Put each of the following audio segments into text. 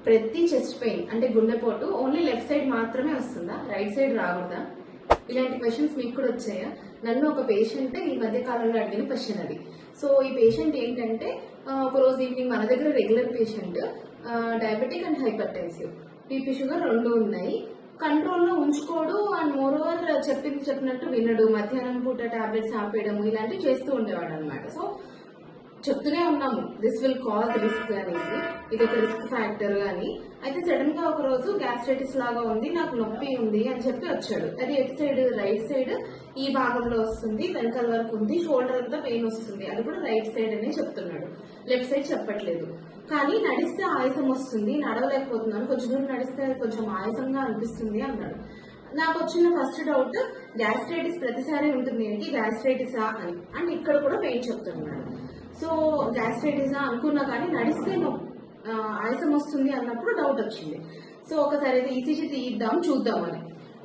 ప్రతి chest pain అంటే గుండెపోటు ఓన్లీ లెఫ్ట్ సైడ్ మాత్రమే వస్తుందా, రైట్ సైడ్ రాకూడదా? ఇలాంటి క్వశ్చన్స్ మీకు కూడా వచ్చాయా? నన్ను ఒక పేషెంట్ ఈ మధ్య కాలంలో అడిగిన క్వశ్చన్ అది. సో ఈ పేషెంట్ ఏంటంటే ఒక రోజు ఈవినింగ్ మన దగ్గర regular patient, diabetic and hyper tensive, BP sugar రెండు ఉన్నాయి, కంట్రోల్లో ఉంచుకోడు అండ్ మోర్ ఓవర్ చెప్పినట్టు వినడు, మధ్యాహ్నం పూట టాబ్లెట్స్ ఆపేయడము ఇలాంటివి చేస్తూ ఉండేవాడు అనమాట. సో చెప్తూనే ఉన్నాము దిస్ విల్ కాజ్ రిస్క్ అనేసి, ఇది ఒక రిస్క్ ఫ్యాక్టర్ అని. అయితే సడన్ గా ఒక రోజు గ్యాస్ట్రైటిస్ లాగా ఉంది, నాకు నొప్పి ఉంది అని చెప్పి వచ్చాడు. అది ఎటు సైడ్? రైట్ సైడ్ ఈ భాగంలో వస్తుంది, వెనకాల వరకు ఉంది, షోల్డర్ అంతా పెయిన్ వస్తుంది, అది కూడా రైట్ సైడ్ అనే చెప్తున్నాడు, లెఫ్ట్ సైడ్ చెప్పట్లేదు. కానీ నడిస్తే ఆయాసం వస్తుంది, నడవలేకపోతున్నాను, కొంచెం దూరం నడిస్తే కొంచెం ఆయాసంగా అనిపిస్తుంది అన్నాడు. నాకు వచ్చిన ఫస్ట్ డౌట్, గ్యాస్ట్రైటిస్ ప్రతిసారి ఉంటుంది గ్యాస్ట్రైటిసా అని. అండ్ ఇక్కడ కూడా పెయిన్ చెప్తున్నాడు. సో గ్యాస్ట్రైటిసా అనుకున్నా కానీ నడిస్తే ఆయాసం వస్తుంది అన్నప్పుడు డౌట్ వచ్చింది. సో ఒకసారి అయితే ఈసీజీ తీద్దాం చూద్దామని.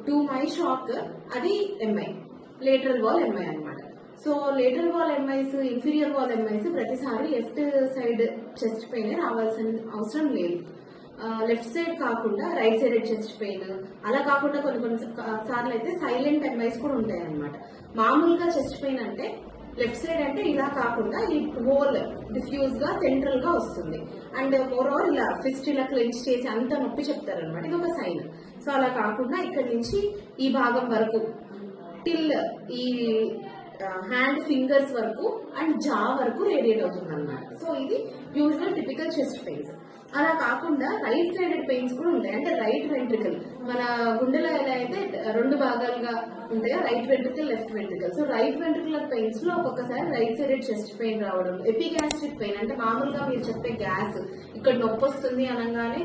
టు మై షాక్ అది ఎంఐ, లేటరల్ వాల్ ఎంఐ అనమాట. So lateral wall ఎంఐస్, inferior wall ఎంఐస్ ప్రతిసారి లెఫ్ట్ సైడ్ చెస్ట్ పెయిన్ రావాల్సిన అవసరం లేదు. లెఫ్ట్ సైడ్ కాకుండా రైట్ సైడ్ చెస్ట్ పెయిన్, అలా కాకుండా కొన్ని సార్లు అయితే సైలెంట్ ఎంఐస్ కూడా ఉంటాయి అనమాట. మామూలుగా చెస్ట్ పెయిన్ అంటే లెఫ్ట్ సైడ్ అంటే ఇలా కాకుండా ఈ హోల్ డిఫ్యూజ్ గా సెంట్రల్ గా వస్తుంది. అండ్ మోర్ ఓవర్ ఇలా ఫిస్ట్ ఇలా క్లెంచ్ చేసి అంత నొప్పి చెప్తారనమాట, ఇది ఒక సైన్. సో అలా కాకుండా ఇక్కడ నుంచి ఈ భాగం వరకు టిల్ ఈ హ్యాండ్ ఫింగర్స్ వరకు అండ్ జా వరకు రేడియేట్ అవుతుంది అనమాట. సో ఇది యూజువల్ టిపికల్ చెస్ట్ పెయిన్స్. అలా కాకుండా రైట్ సైడెడ్ పెయిన్స్ కూడా ఉంటాయి. అంటే రైట్ వెంట్రికల్, మన గుండెలో ఎలా అయితే రెండు భాగాలుగా ఉంటాయో right ventricle, left ventricle. So right ventricular pains లో ఒక్కొక్కసారి రైట్ సైడెడ్ చెస్ట్ పెయిన్ రావడం, ఎపిగ్యాస్ట్రిక్ పెయిన్ అంటే మామూలుగా మీరు చెప్పే గ్యాస్ ఇక్కడ నొప్పి వస్తుంది అనగానే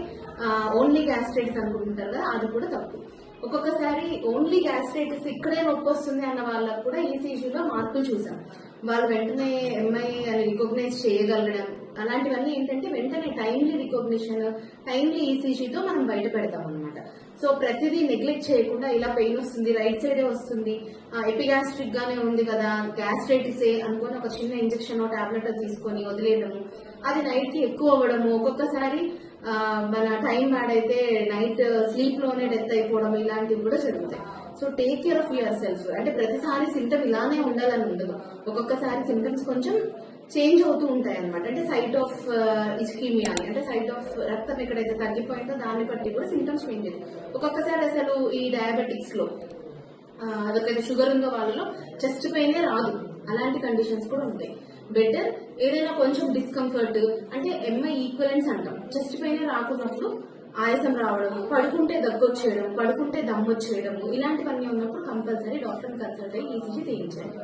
ఓన్లీ గ్యాస్ట్రైటిస్ అనుకుంటుంటారు కదా, అది కూడా తప్పు. ఒక్కొక్కసారి ఓన్లీ గ్యాస్ట్రైటిస్ ఇక్కడే నొప్పి వస్తుంది అన్న వాళ్ళకు కూడా ఈసీజీలో మార్పులు చూసాం. వాళ్ళు వెంటనే ఎంఐ అని రికగ్నైజ్ చేయగలగడం, అలాంటివన్నీ ఏంటంటే వెంటనే టైమ్లీ రికగ్నిషన్, టైమ్లీ ఈసీజీతో మనం బయట పెడతాం అనమాట. సో ప్రతిదీ నెగ్లెక్ట్ చేయకుండా ఇలా పెయిన్ వస్తుంది, రైట్ సైడే వస్తుంది, ఎపిగాస్ట్రిక్ గానే ఉంది కదా, గ్యాస్ట్రైటిసే అనుకొని ఒక చిన్న ఇంజెక్షన్ టాబ్లెట్ తీసుకొని వదిలేయడము, అది నైట్ కి ఎక్కువ అవ్వడము, ఒక్కొక్కసారి మన టైం బ్యాడ్ అయితే నైట్ స్లీప్ లోనే డెత్ అయిపోవడం, ఇలాంటివి కూడా జరుగుతాయి. So take care of your self. అంటే ప్రతిసారి సింటమ్ ఇలానే ఉండాలని ఉండదు, ఒక్కొక్కసారి సింటమ్స్ కొంచెం చేంజ్ అవుతూ ఉంటాయి అనమాట. అంటే సైట్ ఆఫ్ ఇస్కీమియా అంటే సైట్ ఆఫ్ రక్తం ఎక్కడైతే తగ్గిపోయిందో దాన్ని బట్టి కూడా సింటమ్స్ చేంజ్ అవుతాయి. ఒక్కొక్కసారి అసలు ఈ డయాబెటిక్స్ లో అదొకైతే షుగర్ ఉందో వాళ్ళలో చెస్ట్ పెయినే రాదు, అలాంటి కండిషన్స్ కూడా ఉంటాయి. బెటర్ ఏదైనా కొంచెం డిస్కంఫర్ట్ అంటే ఎంఐ ఈక్వలెన్స్ అంటాం, చెస్ట్ పెయిన్ రాకున్నప్పుడు ఆయాసం రావడము, పడుకుంటే దగ్గొచ్చేయడం, పడుకుంటే దమ్మొచ్చేయడము, ఇలాంటివన్నీ ఉన్నప్పుడు కంపల్సరీ డాక్టర్ని కన్సల్ట్ అయ్యి ఈసీజీ తీయించండి.